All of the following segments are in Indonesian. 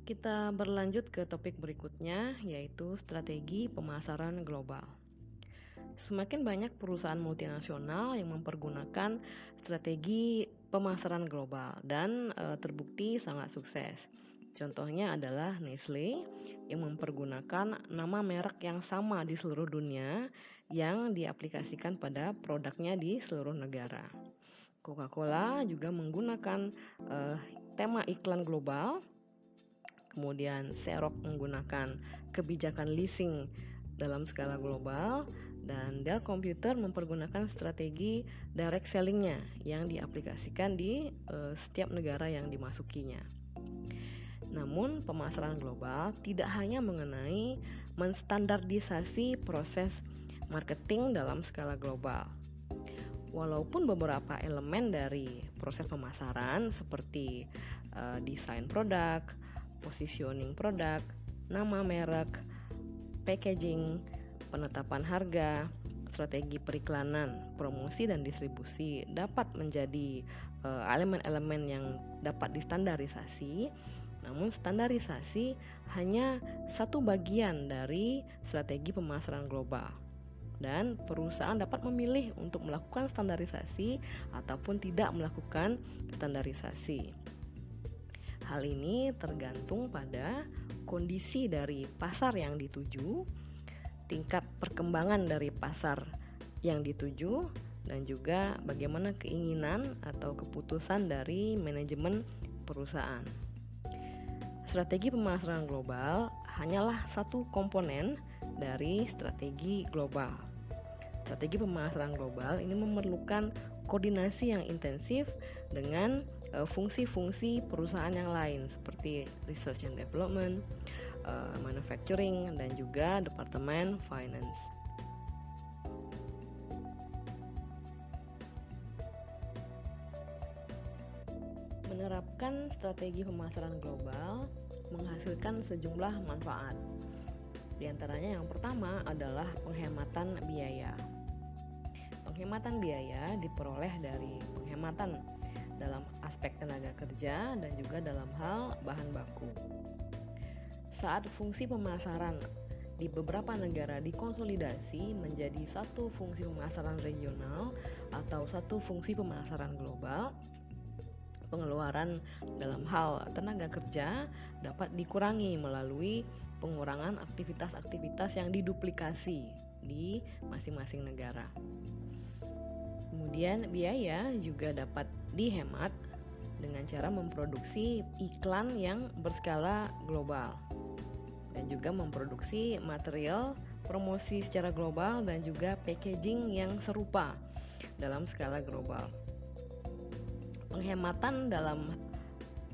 Kita berlanjut ke topik berikutnya, yaitu strategi pemasaran global. Semakin banyak perusahaan multinasional yang mempergunakan strategi pemasaran global dan terbukti sangat sukses. Contohnya adalah Nestle yang mempergunakan nama merek yang sama di seluruh dunia yang diaplikasikan pada produknya di seluruh negara. Coca-Cola juga menggunakan tema iklan global. Kemudian Xerox menggunakan kebijakan leasing dalam skala global, dan Dell Computer mempergunakan strategi direct sellingnya yang diaplikasikan di setiap negara yang dimasukinya. Namun pemasaran global tidak hanya mengenai menstandardisasi proses marketing dalam skala global. Walaupun beberapa elemen dari proses pemasaran seperti desain produk, positioning produk, nama merek, packaging, penetapan harga, strategi periklanan, promosi dan distribusi dapat menjadi elemen-elemen yang dapat distandarisasi. Namun standarisasi hanya satu bagian dari strategi pemasaran global, dan perusahaan dapat memilih untuk melakukan standarisasi ataupun tidak melakukan standarisasi. Hal ini tergantung pada kondisi dari pasar yang dituju, tingkat perkembangan dari pasar yang dituju, dan juga bagaimana keinginan atau keputusan dari manajemen perusahaan. Strategi pemasaran global hanyalah satu komponen dari strategi global. Strategi pemasaran global ini memerlukan koordinasi yang intensif dengan fungsi-fungsi perusahaan yang lain seperti research and development, manufacturing, dan juga departemen finance. Menerapkan strategi pemasaran global menghasilkan sejumlah manfaat. Di antaranya yang pertama adalah penghematan biaya. Penghematan biaya diperoleh dari penghematan dalam aspek tenaga kerja dan juga dalam hal bahan baku. Saat fungsi pemasaran di beberapa negara dikonsolidasi menjadi satu fungsi pemasaran regional atau satu fungsi pemasaran global, pengeluaran dalam hal tenaga kerja dapat dikurangi melalui pengurangan aktivitas-aktivitas yang diduplikasi di masing-masing negara. Kemudian biaya juga dapat dihemat dengan cara memproduksi iklan yang berskala global dan juga memproduksi material promosi secara global dan juga packaging yang serupa dalam skala global. Penghematan dalam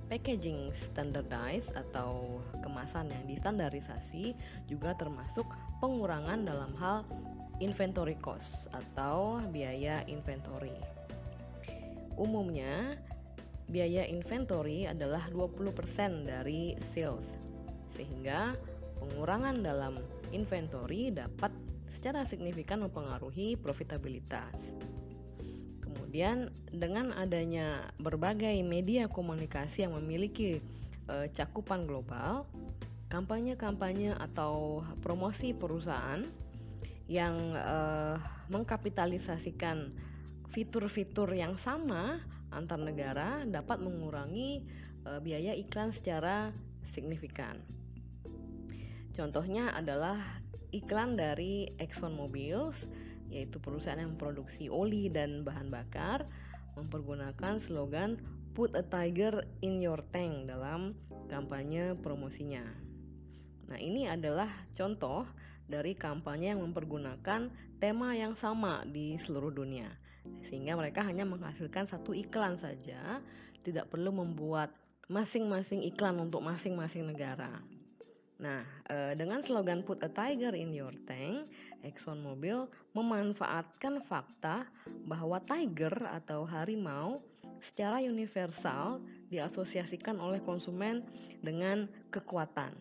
packaging standardized atau kemasan yang distandarisasi juga termasuk pengurangan dalam hal inventory cost atau biaya inventory. Umumnya, biaya inventory adalah 20% dari sales, sehingga pengurangan dalam inventory dapat secara signifikan mempengaruhi profitabilitas. Kemudian dengan adanya berbagai media komunikasi yang memiliki cakupan global, kampanye-kampanye atau promosi perusahaan yang mengkapitalisasikan fitur-fitur yang sama antar negara dapat mengurangi biaya iklan secara signifikan. Contohnya adalah iklan dari ExxonMobil, yaitu perusahaan yang memproduksi oli dan bahan bakar, mempergunakan slogan "Put a tiger in your tank" dalam kampanye promosinya. Nah, ini adalah contoh dari kampanye yang mempergunakan tema yang sama di seluruh dunia, sehingga mereka hanya menghasilkan satu iklan saja, tidak perlu membuat masing-masing iklan untuk masing-masing negara. Nah, dengan slogan "Put a tiger in your tank", ExxonMobil memanfaatkan fakta bahwa tiger atau harimau secara universal diasosiasikan oleh konsumen dengan kekuatan.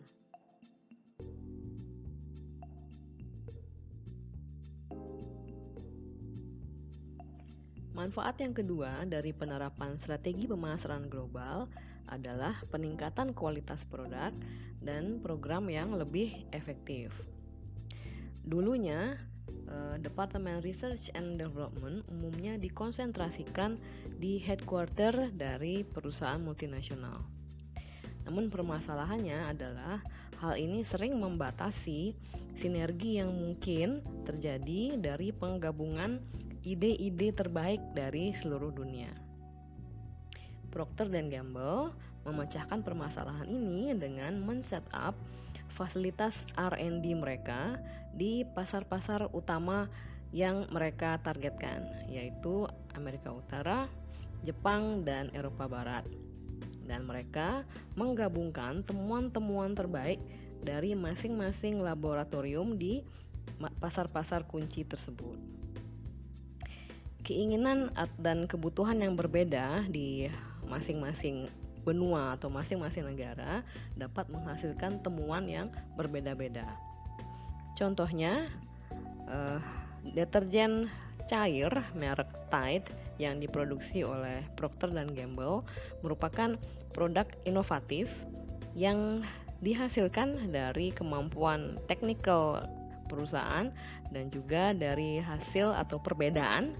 Manfaat yang kedua dari penerapan strategi pemasaran global adalah peningkatan kualitas produk dan program yang lebih efektif. Dulunya, Departemen Research and Development umumnya dikonsentrasikan di headquarter dari perusahaan multinasional. Namun permasalahannya adalah hal ini sering membatasi sinergi yang mungkin terjadi dari penggabungan ide-ide terbaik dari seluruh dunia. Procter & Gamble memecahkan permasalahan ini dengan men-set up fasilitas R&D mereka di pasar-pasar utama yang mereka targetkan, yaitu Amerika Utara, Jepang, dan Eropa Barat. Dan mereka menggabungkan temuan-temuan terbaik dari masing-masing laboratorium di pasar-pasar kunci tersebut. Keinginan dan kebutuhan yang berbeda di masing-masing benua atau masing-masing negara dapat menghasilkan temuan yang berbeda-beda. Contohnya, deterjen cair merek Tide yang diproduksi oleh Procter & Gamble merupakan produk inovatif yang dihasilkan dari kemampuan teknikal perusahaan dan juga dari hasil atau perbedaan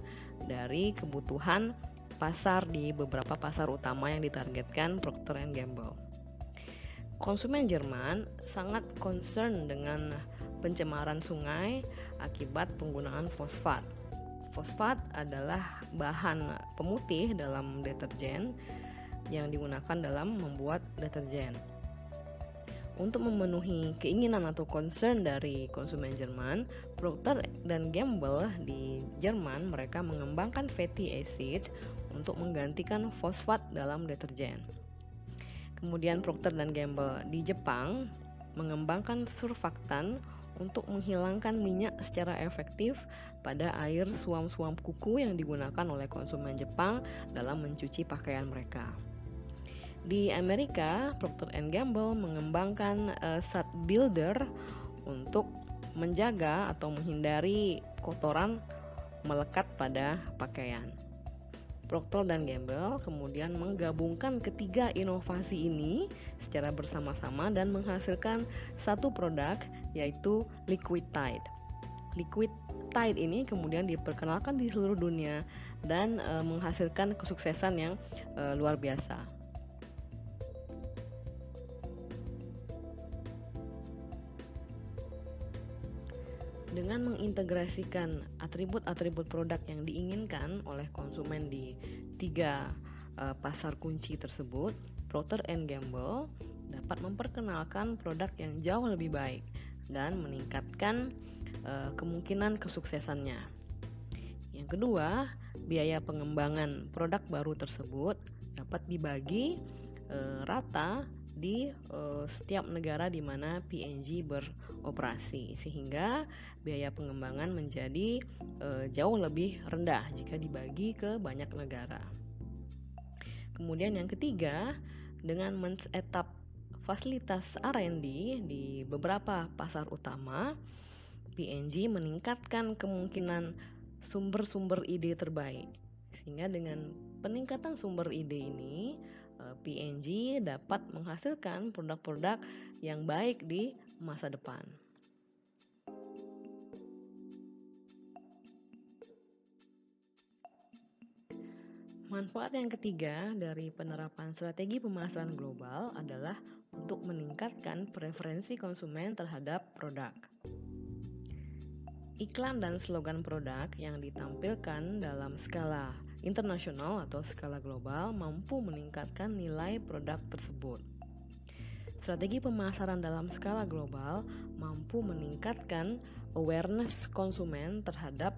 dari kebutuhan pasar di beberapa pasar utama yang ditargetkan Procter & Gamble. Konsumen Jerman sangat concern dengan pencemaran sungai akibat penggunaan fosfat. Fosfat adalah bahan pemutih dalam deterjen yang digunakan dalam membuat deterjen. Untuk memenuhi keinginan atau concern dari konsumen Jerman, Procter & Gamble di Jerman mereka mengembangkan fatty acid untuk menggantikan fosfat dalam deterjen. Kemudian Procter & Gamble di Jepang mengembangkan surfaktan untuk menghilangkan minyak secara efektif pada air suam-suam kuku yang digunakan oleh konsumen Jepang dalam mencuci pakaian mereka. Di Amerika, Procter & Gamble mengembangkan Sat Builder untuk menjaga atau menghindari kotoran melekat pada pakaian. Procter & Gamble kemudian menggabungkan ketiga inovasi ini secara bersama-sama dan menghasilkan satu produk, yaitu Liquid Tide. Liquid Tide ini kemudian diperkenalkan di seluruh dunia dan menghasilkan kesuksesan yang luar biasa. Dengan mengintegrasikan atribut-atribut produk yang diinginkan oleh konsumen di tiga pasar kunci tersebut, Procter & Gamble dapat memperkenalkan produk yang jauh lebih baik dan meningkatkan kemungkinan kesuksesannya. Yang kedua, biaya pengembangan produk baru tersebut dapat dibagi rata di setiap negara di mana P&G beroperasi, sehingga biaya pengembangan menjadi jauh lebih rendah jika dibagi ke banyak negara. Kemudian yang ketiga, dengan men-set-up fasilitas R&D di beberapa pasar utama, P&G meningkatkan kemungkinan sumber-sumber ide terbaik, sehingga dengan peningkatan sumber ide ini P&G dapat menghasilkan produk-produk yang baik di masa depan. Manfaat yang ketiga dari penerapan strategi pemasaran global adalah untuk meningkatkan preferensi konsumen terhadap produk. Iklan dan slogan produk yang ditampilkan dalam skala internasional atau skala global mampu meningkatkan nilai produk tersebut. Strategi pemasaran dalam skala global mampu meningkatkan awareness konsumen terhadap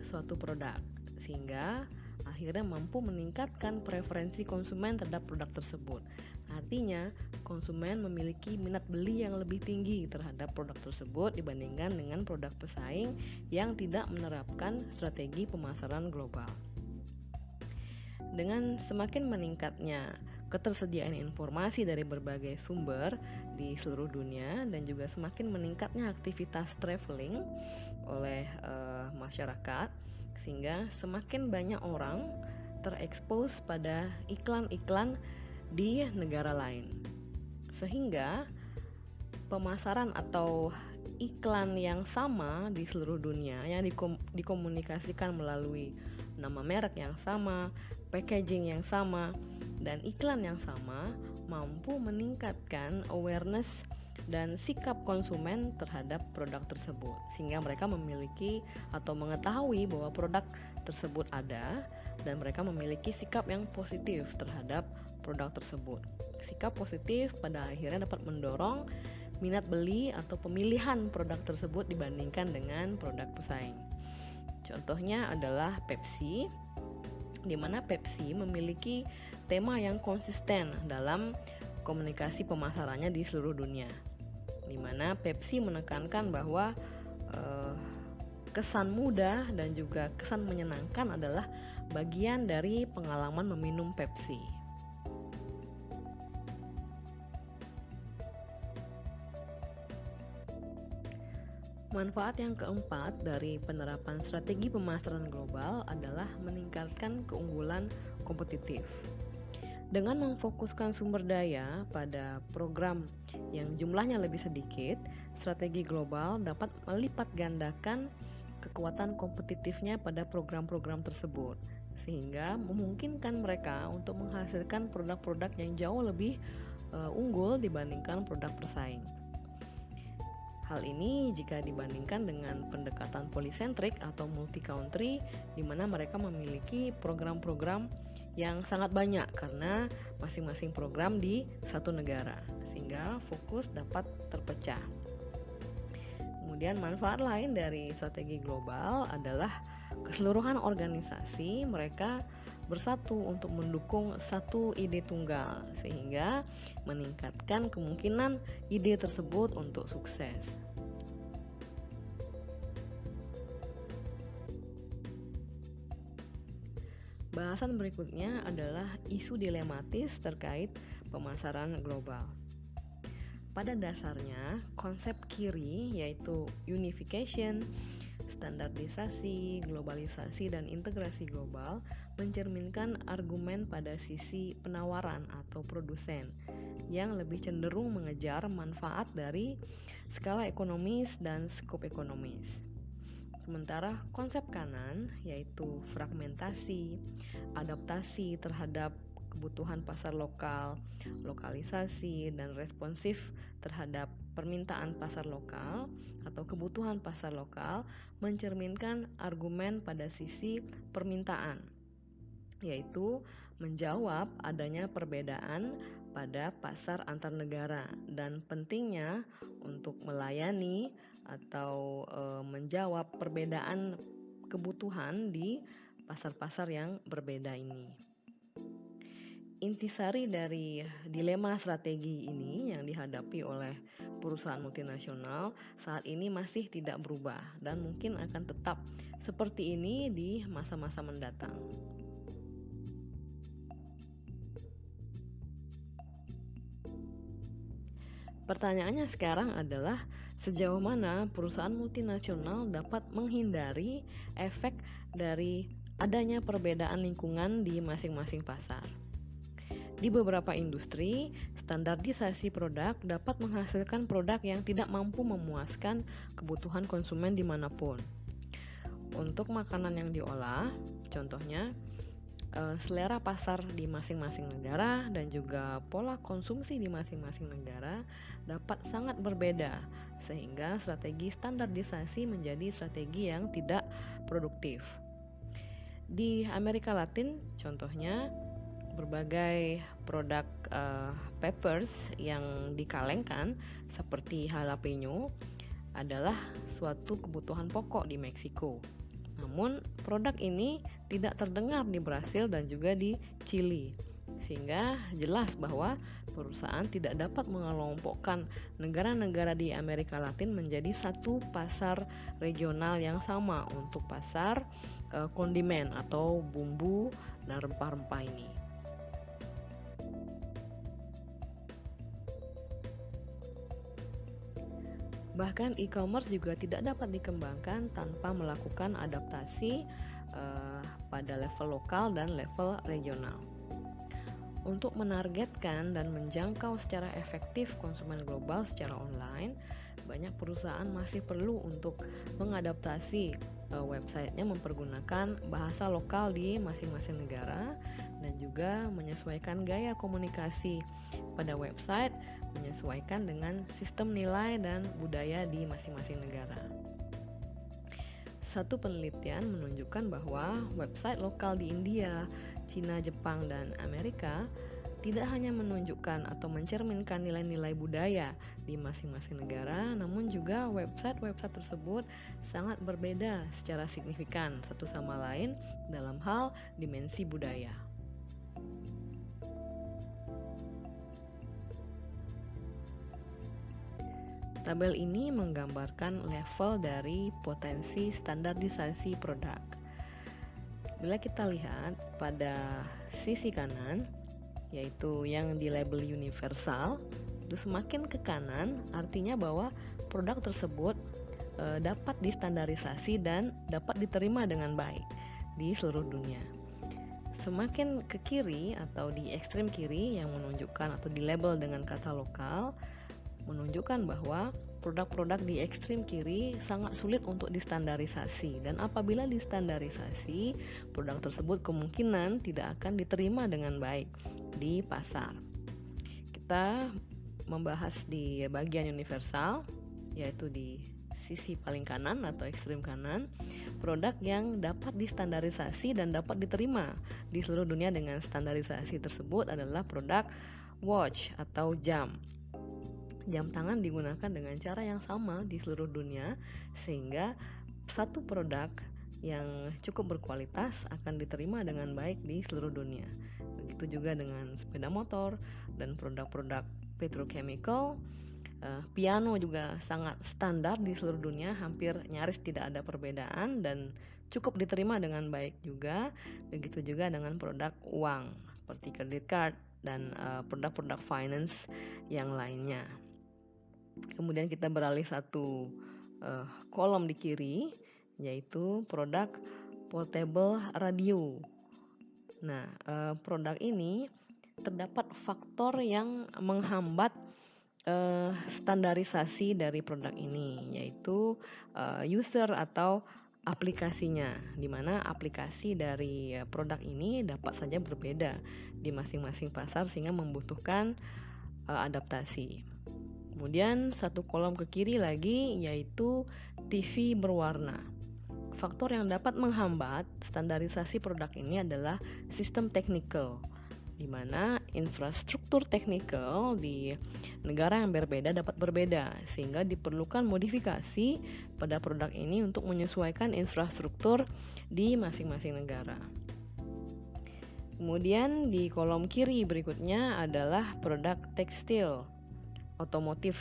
suatu produk, sehingga akhirnya mampu meningkatkan preferensi konsumen terhadap produk tersebut. Artinya, konsumen memiliki minat beli yang lebih tinggi terhadap produk tersebut dibandingkan dengan produk pesaing yang tidak menerapkan strategi pemasaran global. Dengan semakin meningkatnya ketersediaan informasi dari berbagai sumber di seluruh dunia dan juga semakin meningkatnya aktivitas traveling oleh masyarakat, sehingga semakin banyak orang terekspos pada iklan-iklan di negara lain. Sehingga pemasaran atau iklan yang sama di seluruh dunia yang dikomunikasikan melalui nama merek yang sama, packaging yang sama, dan iklan yang sama mampu meningkatkan awareness dan sikap konsumen terhadap produk tersebut, sehingga mereka memiliki atau mengetahui bahwa produk tersebut ada dan mereka memiliki sikap yang positif terhadap produk tersebut. Sikap positif pada akhirnya dapat mendorong minat beli atau pemilihan produk tersebut dibandingkan dengan produk pesaing. Contohnya adalah Pepsi, di mana Pepsi memiliki tema yang konsisten dalam komunikasi pemasarannya di seluruh dunia, di mana Pepsi menekankan bahwa kesan mudah dan juga kesan menyenangkan adalah bagian dari pengalaman meminum Pepsi. Manfaat yang keempat dari penerapan strategi pemasaran global adalah meningkatkan keunggulan kompetitif. Dengan memfokuskan sumber daya pada program yang jumlahnya lebih sedikit, strategi global dapat melipat gandakan kekuatan kompetitifnya pada program-program tersebut, sehingga memungkinkan mereka untuk menghasilkan produk-produk yang jauh lebih unggul dibandingkan produk pesaing. Hal ini jika dibandingkan dengan pendekatan polisentrik atau multi-country, di mana mereka memiliki program-program yang sangat banyak karena masing-masing program di satu negara, sehingga fokus dapat terpecah. Kemudian manfaat lain dari strategi global adalah keseluruhan organisasi mereka bersatu untuk mendukung satu ide tunggal, sehingga meningkatkan kemungkinan ide tersebut untuk sukses. Bahasan berikutnya adalah isu dilematis terkait pemasaran global. Pada dasarnya, konsep kiri yaitu unification, standarisasi, globalisasi, dan integrasi global mencerminkan argumen pada sisi penawaran atau produsen yang lebih cenderung mengejar manfaat dari skala ekonomis dan skop ekonomis. Sementara konsep kanan yaitu fragmentasi, adaptasi terhadap kebutuhan pasar lokal, lokalisasi, dan responsif terhadap permintaan pasar lokal atau kebutuhan pasar lokal mencerminkan argumen pada sisi permintaan, yaitu menjawab adanya perbedaan pada pasar antar negara dan pentingnya untuk melayani atau menjawab perbedaan kebutuhan di pasar-pasar yang berbeda ini. Intisari dari dilema strategi ini yang dihadapi oleh perusahaan multinasional saat ini masih tidak berubah dan mungkin akan tetap seperti ini di masa-masa mendatang. Pertanyaannya sekarang adalah sejauh mana perusahaan multinasional dapat menghindari efek dari adanya perbedaan lingkungan di masing-masing pasar. Di beberapa industri, standarisasi produk dapat menghasilkan produk yang tidak mampu memuaskan kebutuhan konsumen dimanapun. Untuk makanan yang diolah, contohnya selera pasar di masing-masing negara dan juga pola konsumsi di masing-masing negara dapat sangat berbeda, sehingga strategi standarisasi menjadi strategi yang tidak produktif. Di Amerika Latin, contohnya, berbagai produk peppers yang dikalengkan seperti jalapeno adalah suatu kebutuhan pokok di Meksiko. Namun produk ini tidak terdengar di Brasil dan juga di Chili, sehingga jelas bahwa perusahaan tidak dapat mengelompokkan negara-negara di Amerika Latin menjadi satu pasar regional yang sama untuk pasar kondimen atau bumbu dan rempah-rempah ini. Bahkan e-commerce juga tidak dapat dikembangkan tanpa melakukan adaptasi pada level lokal dan level regional. untuk menargetkan dan menjangkau secara efektif konsumen global secara online, banyak perusahaan masih perlu untuk mengadaptasi websitenya mempergunakan bahasa lokal di masing-masing negara, dan juga menyesuaikan gaya komunikasi pada website menyesuaikan dengan sistem nilai dan budaya di masing-masing negara. Satu penelitian menunjukkan bahwa website lokal di India, Cina, Jepang, dan Amerika tidak hanya menunjukkan atau mencerminkan nilai-nilai budaya di masing-masing negara, namun juga website-website tersebut sangat berbeda secara signifikan satu sama lain dalam hal dimensi budaya. Tabel ini menggambarkan level dari potensi standarisasi produk. Bila kita lihat pada sisi kanan, yaitu yang di label universal, itu semakin ke kanan artinya bahwa produk tersebut dapat distandarisasi dan dapat diterima dengan baik di seluruh dunia. Semakin ke kiri atau di ekstrem kiri yang menunjukkan atau di label dengan kata lokal, menunjukkan bahwa produk-produk di ekstrem kiri sangat sulit untuk distandarisasi, dan apabila distandarisasi, produk tersebut kemungkinan tidak akan diterima dengan baik di pasar. Kita membahas di bagian universal, yaitu di sisi paling kanan atau ekstrem kanan, produk yang dapat distandarisasi dan dapat diterima di seluruh dunia dengan standarisasi tersebut adalah produk watch atau jam. Jam tangan digunakan dengan cara yang sama di seluruh dunia, sehingga satu produk yang cukup berkualitas akan diterima dengan baik di seluruh dunia. Begitu juga dengan sepeda motor dan produk-produk petrochemical. Piano juga sangat standar di seluruh dunia, hampir nyaris tidak ada perbedaan dan cukup diterima dengan baik juga. Begitu juga dengan produk uang seperti credit card dan produk-produk finance yang lainnya. Kemudian kita beralih satu kolom di kiri, yaitu produk portable radio. Nah, produk ini terdapat faktor yang menghambat standarisasi dari produk ini, yaitu user atau aplikasinya, di mana aplikasi dari produk ini dapat saja berbeda di masing-masing pasar sehingga membutuhkan adaptasi. Kemudian satu kolom ke kiri lagi, yaitu TV berwarna. Faktor yang dapat menghambat standarisasi produk ini adalah sistem technical, di mana infrastruktur technical di negara yang berbeda dapat berbeda, sehingga diperlukan modifikasi pada produk ini untuk menyesuaikan infrastruktur di masing-masing negara. Kemudian di kolom kiri berikutnya adalah produk tekstil otomotif.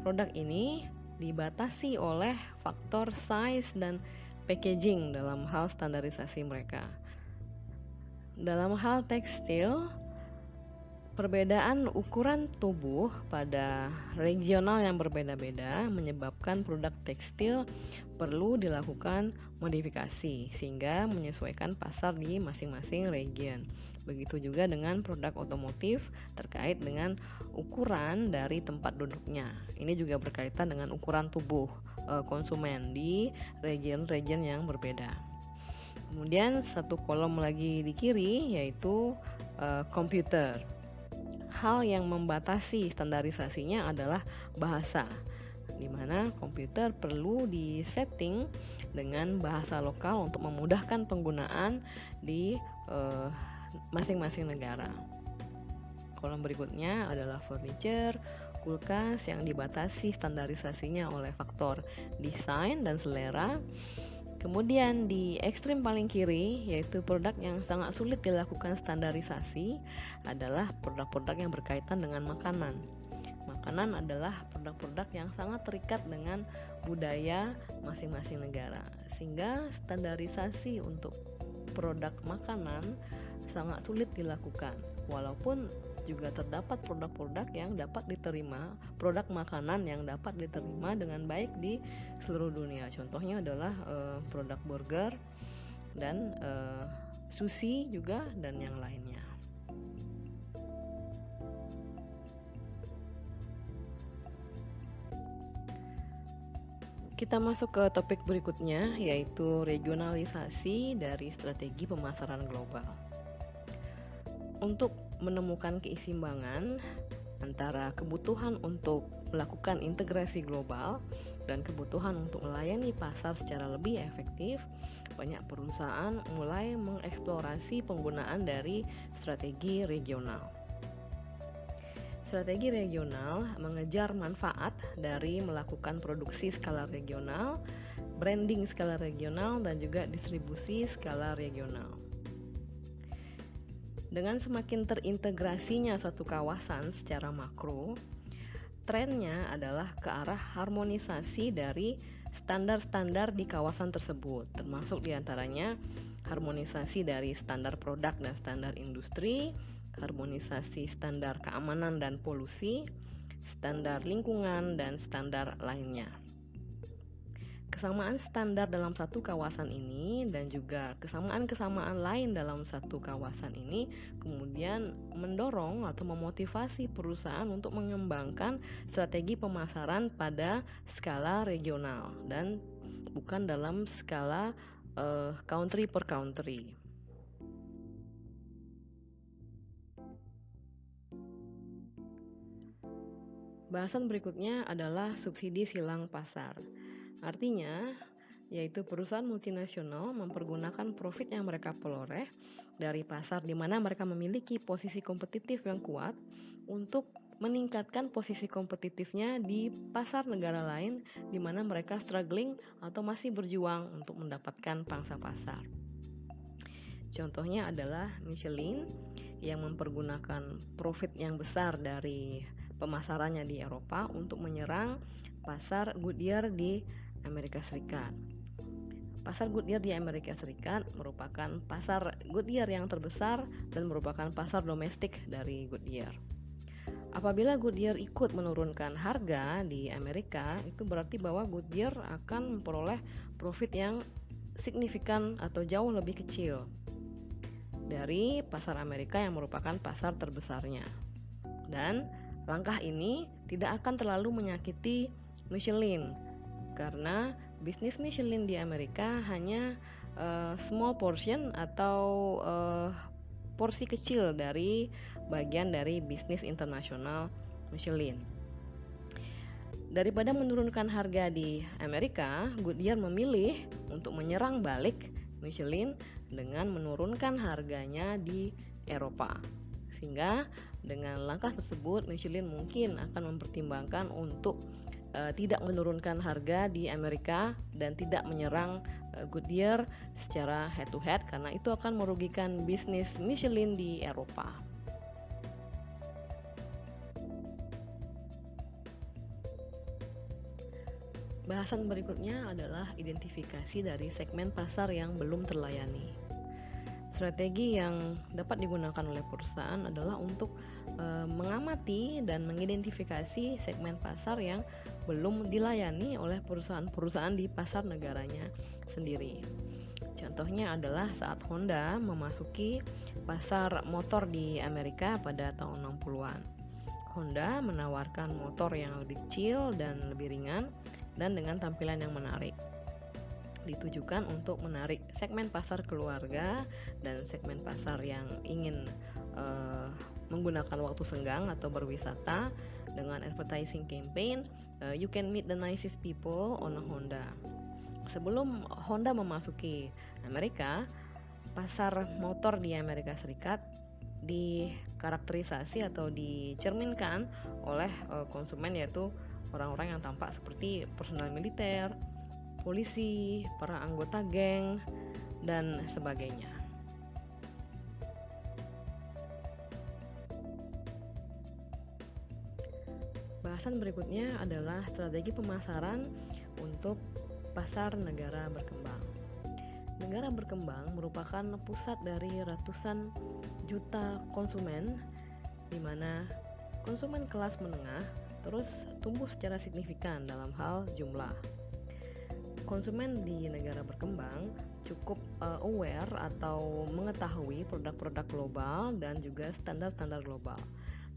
Produk ini dibatasi oleh faktor size dan packaging dalam hal standarisasi mereka. Dalam hal tekstil, perbedaan ukuran tubuh pada regional yang berbeda-beda menyebabkan produk tekstil perlu dilakukan modifikasi sehingga menyesuaikan pasar di masing-masing region. Begitu juga dengan produk otomotif terkait dengan ukuran dari tempat duduknya. Ini juga berkaitan dengan ukuran tubuh konsumen di region-region yang berbeda. Kemudian satu kolom lagi di kiri, yaitu komputer. Hal yang membatasi standarisasinya adalah bahasa, di mana komputer perlu disetting dengan bahasa lokal untuk memudahkan penggunaan di masing-masing negara. Kolom berikutnya adalah furniture, kulkas yang dibatasi standarisasinya oleh faktor desain dan selera. Kemudian di ekstrem paling kiri, yaitu produk yang sangat sulit dilakukan standarisasi, adalah produk-produk yang berkaitan dengan makanan. Makanan adalah produk-produk yang sangat terikat dengan budaya masing-masing negara, sehingga standarisasi untuk produk makanan sangat sulit dilakukan, walaupun juga terdapat produk-produk yang dapat diterima, produk makanan yang dapat diterima dengan baik di seluruh dunia. Contohnya adalah produk burger dan sushi juga dan yang lainnya. Kita masuk ke topik berikutnya, yaitu regionalisasi dari strategi pemasaran global. Untuk menemukan keseimbangan antara kebutuhan untuk melakukan integrasi global dan kebutuhan untuk melayani pasar secara lebih efektif, banyak perusahaan mulai mengeksplorasi penggunaan dari strategi regional. Strategi regional mengejar manfaat dari melakukan produksi skala regional, branding skala regional, dan juga distribusi skala regional. Dengan semakin terintegrasinya satu kawasan secara makro, trennya adalah ke arah harmonisasi dari standar-standar di kawasan tersebut, termasuk diantaranya harmonisasi dari standar produk dan standar industri, harmonisasi standar keamanan dan polusi, standar lingkungan, dan standar lainnya. Kesamaan standar dalam satu kawasan ini dan juga kesamaan-kesamaan lain dalam satu kawasan ini kemudian mendorong atau memotivasi perusahaan untuk mengembangkan strategi pemasaran pada skala regional dan bukan dalam skala country per country. Bahasan berikutnya adalah subsidi silang pasar. Artinya, yaitu perusahaan multinasional mempergunakan profit yang mereka peroleh dari pasar di mana mereka memiliki posisi kompetitif yang kuat untuk meningkatkan posisi kompetitifnya di pasar negara lain di mana mereka struggling atau masih berjuang untuk mendapatkan pangsa pasar. Contohnya adalah Michelin yang mempergunakan profit yang besar dari pemasarannya di Eropa untuk menyerang pasar Goodyear di Amerika Serikat. Pasar Goodyear di Amerika Serikat merupakan pasar Goodyear yang terbesar dan merupakan pasar domestik dari Goodyear. Apabila Goodyear ikut menurunkan harga di Amerika, itu berarti bahwa Goodyear akan memperoleh profit yang signifikan atau jauh lebih kecil dari pasar Amerika yang merupakan pasar terbesarnya. Dan langkah ini tidak akan terlalu menyakiti Michelin karena bisnis Michelin di Amerika hanya small portion atau porsi kecil dari bagian dari bisnis internasional Michelin. Daripada menurunkan harga di Amerika, Goodyear memilih untuk menyerang balik Michelin dengan menurunkan harganya di Eropa. Sehingga dengan langkah tersebut Michelin mungkin akan mempertimbangkan untuk tidak menurunkan harga di Amerika dan tidak menyerang Goodyear secara head to head karena itu akan merugikan bisnis Michelin di Eropa. Bahasan berikutnya adalah identifikasi dari segmen pasar yang belum terlayani. Strategi yang dapat digunakan oleh perusahaan adalah untuk mengamati dan mengidentifikasi segmen pasar yang belum dilayani oleh perusahaan-perusahaan di pasar negaranya sendiri. Contohnya adalah saat Honda memasuki pasar motor di Amerika pada tahun 60-an. Honda menawarkan motor yang lebih kecil dan lebih ringan dan dengan tampilan yang menarik. Ditujukan untuk menarik segmen pasar keluarga dan segmen pasar yang ingin menggunakan waktu senggang atau berwisata dengan advertising campaign You Can Meet the Nicest People on a Honda. Sebelum Honda memasuki Amerika, pasar motor di Amerika Serikat dikarakterisasi atau dicerminkan oleh konsumen, yaitu orang-orang yang tampak seperti personel militer, polisi, para anggota geng, dan sebagainya. Bahasan berikutnya adalah strategi pemasaran untuk pasar negara berkembang. Negara berkembang merupakan pusat dari ratusan juta konsumen, di mana konsumen kelas menengah terus tumbuh secara signifikan dalam hal jumlah. Konsumen di negara berkembang cukup aware atau mengetahui produk-produk global dan juga standar-standar global.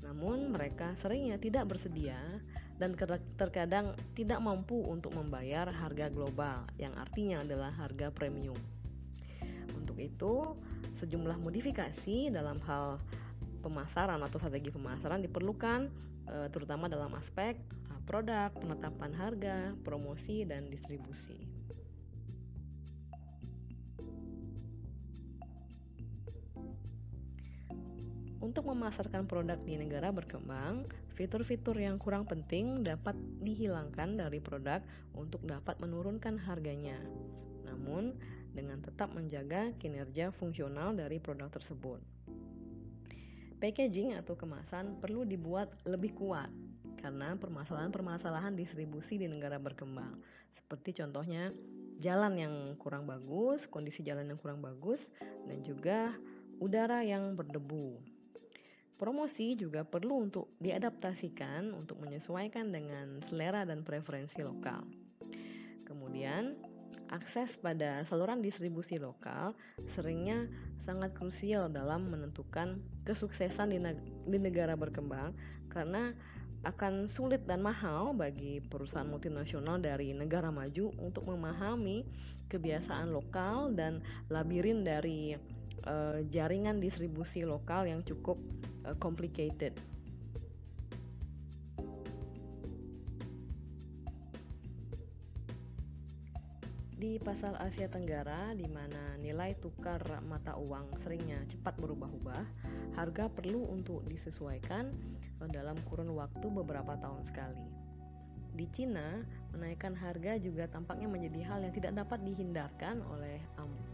Namun mereka seringnya tidak bersedia dan terkadang tidak mampu untuk membayar harga global, yang artinya adalah harga premium. Untuk itu, sejumlah modifikasi dalam hal pemasaran atau strategi pemasaran diperlukan, terutama dalam aspek produk, penetapan harga, promosi, dan distribusi. Untuk memasarkan produk di negara berkembang, fitur-fitur yang kurang penting dapat dihilangkan dari produk untuk dapat menurunkan harganya. Namun, dengan tetap menjaga kinerja fungsional dari produk tersebut. Packaging atau kemasan perlu dibuat lebih kuat karena permasalahan-permasalahan distribusi di negara berkembang. Seperti contohnya jalan yang kurang bagus, kondisi jalan yang kurang bagus, dan juga udara yang berdebu. Promosi juga perlu untuk diadaptasikan untuk menyesuaikan dengan selera dan preferensi lokal. Kemudian, akses pada saluran distribusi lokal seringnya sangat krusial dalam menentukan kesuksesan di negara berkembang karena akan sulit dan mahal bagi perusahaan multinasional dari negara maju untuk memahami kebiasaan lokal dan labirin dari jaringan distribusi lokal yang cukup complicated. Di pasar Asia Tenggara, di mana nilai tukar mata uang seringnya cepat berubah-ubah, harga perlu untuk disesuaikan dalam kurun waktu beberapa tahun sekali. Di Cina, menaikkan harga juga tampaknya menjadi hal yang tidak dapat dihindarkan oleh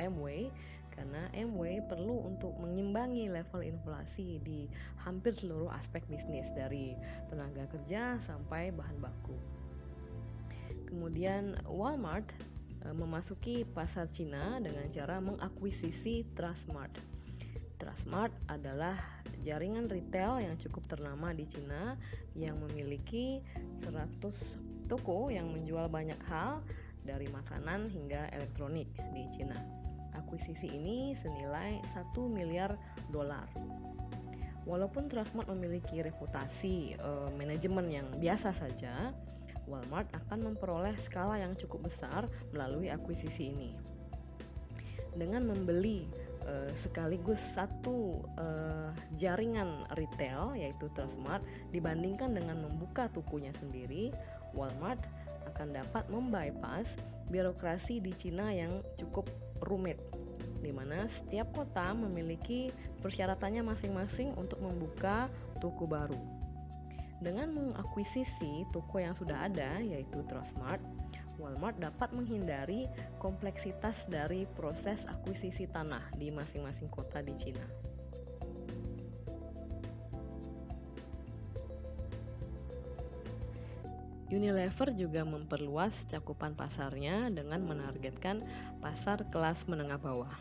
Amway karena Amway perlu untuk mengimbangi level inflasi di hampir seluruh aspek bisnis dari tenaga kerja sampai bahan baku. Kemudian Walmart memasuki pasar Cina dengan cara mengakuisisi Trustmart. Trustmart adalah jaringan retail yang cukup ternama di Cina yang memiliki 100 toko yang menjual banyak hal dari makanan hingga elektronik di Cina. Akuisisi ini senilai 1 miliar dolar. Walaupun Trustmart memiliki reputasi manajemen yang biasa saja, Walmart akan memperoleh skala yang cukup besar melalui akuisisi ini. Dengan membeli sekaligus satu jaringan retail yaitu Trustmart dibandingkan dengan membuka tokonya sendiri, Walmart akan dapat membypass birokrasi di Cina yang cukup rumit, di mana setiap kota memiliki persyaratannya masing-masing untuk membuka toko baru. Dengan mengakuisisi toko yang sudah ada yaitu Trustmart, Walmart dapat menghindari kompleksitas dari proses akuisisi tanah di masing-masing kota di Cina. Unilever juga memperluas cakupan pasarnya dengan menargetkan pasar kelas menengah bawah.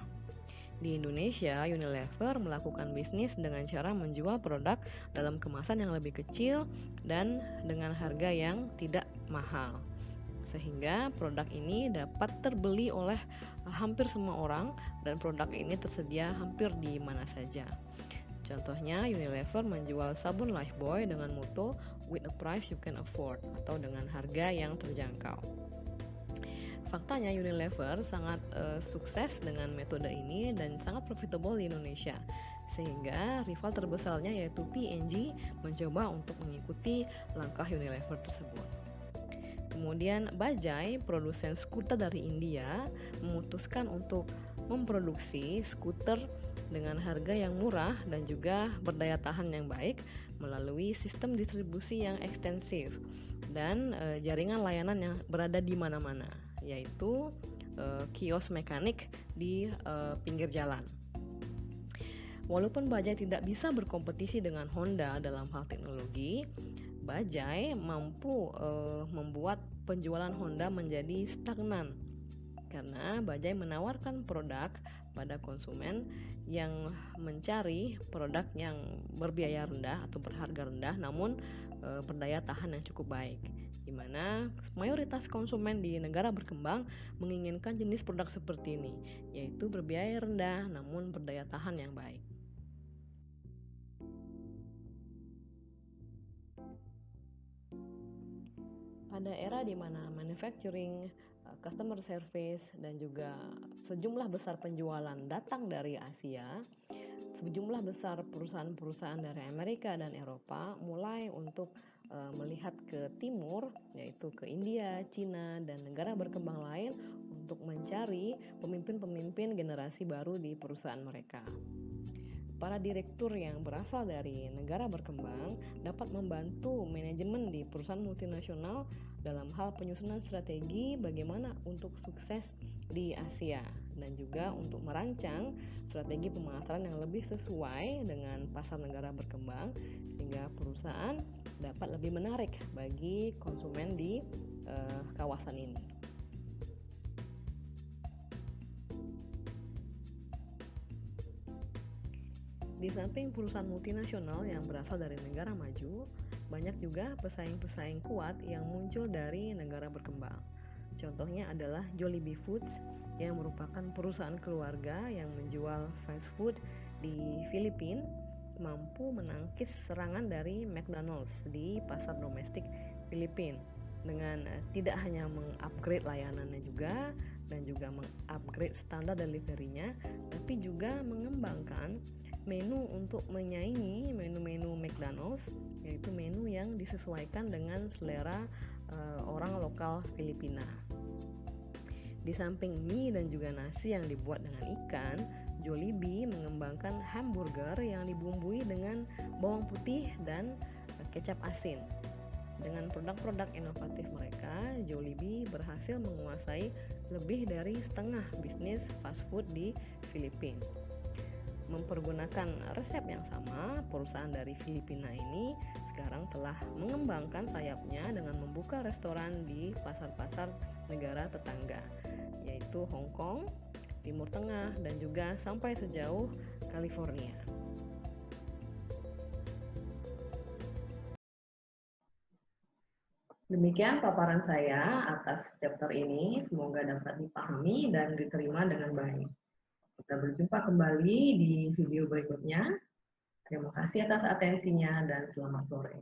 Di Indonesia, Unilever melakukan bisnis dengan cara menjual produk dalam kemasan yang lebih kecil dan dengan harga yang tidak mahal. Sehingga produk ini dapat terbeli oleh hampir semua orang dan produk ini tersedia hampir di mana saja. Contohnya, Unilever menjual sabun Lifebuoy dengan moto with a price you can afford atau dengan harga yang terjangkau. Faktanya Unilever sangat sukses dengan metode ini dan sangat profitable di Indonesia. Sehingga rival terbesarnya yaitu P&G mencoba untuk mengikuti langkah Unilever tersebut. Kemudian Bajaj, produsen skuter dari India, memutuskan untuk memproduksi skuter dengan harga yang murah dan juga berdaya tahan yang baik melalui sistem distribusi yang ekstensif dan jaringan layanan yang berada di mana-mana, yaitu kios mekanik di pinggir jalan. Walaupun Bajaj tidak bisa berkompetisi dengan Honda dalam hal teknologi, Bajaj mampu membuat penjualan Honda menjadi stagnan karena Bajaj menawarkan produk pada konsumen yang mencari produk yang berbiaya rendah atau berharga rendah namun berdaya tahan yang cukup baik, di mana mayoritas konsumen di negara berkembang menginginkan jenis produk seperti ini, yaitu berbiaya rendah namun berdaya tahan yang baik. Pada era di mana manufacturing, customer service, dan juga sejumlah besar penjualan datang dari Asia, sejumlah besar perusahaan-perusahaan dari Amerika dan Eropa mulai untuk melihat ke timur, yaitu ke India, Cina, dan negara berkembang lain untuk mencari pemimpin-pemimpin generasi baru di perusahaan mereka. Para direktur yang berasal dari negara berkembang dapat membantu manajemen di perusahaan multinasional dalam hal penyusunan strategi bagaimana untuk sukses di Asia dan juga untuk merancang strategi pemasaran yang lebih sesuai dengan pasar negara berkembang sehingga perusahaan dapat lebih menarik bagi konsumen di kawasan ini. Di samping perusahaan multinasional yang berasal dari negara maju, banyak juga pesaing-pesaing kuat yang muncul dari negara berkembang. Contohnya adalah Jollibee Foods yang merupakan perusahaan keluarga yang menjual fast food di Filipina, mampu menangkis serangan dari McDonald's di pasar domestik Filipina dengan tidak hanya mengupgrade layanannya juga dan juga mengupgrade standar deliverynya, tapi juga mengembangkan menu untuk menyaingi menu-menu McDonald's, yaitu menu yang disesuaikan dengan selera orang lokal Filipina. Di samping mie dan juga nasi yang dibuat dengan ikan, Jollibee mengembangkan hamburger yang dibumbui dengan bawang putih dan kecap asin. Dengan produk-produk inovatif mereka, Jollibee berhasil menguasai lebih dari setengah bisnis fast food di Filipina. Mempergunakan resep yang sama, perusahaan dari Filipina ini sekarang telah mengembangkan sayapnya dengan membuka restoran di pasar-pasar negara tetangga, yaitu Hong Kong, Timur Tengah, dan juga sampai sejauh California. Demikian paparan saya atas chapter ini, semoga dapat dipahami dan diterima dengan baik. Kita berjumpa kembali di video berikutnya. Terima kasih atas atensinya dan selamat sore.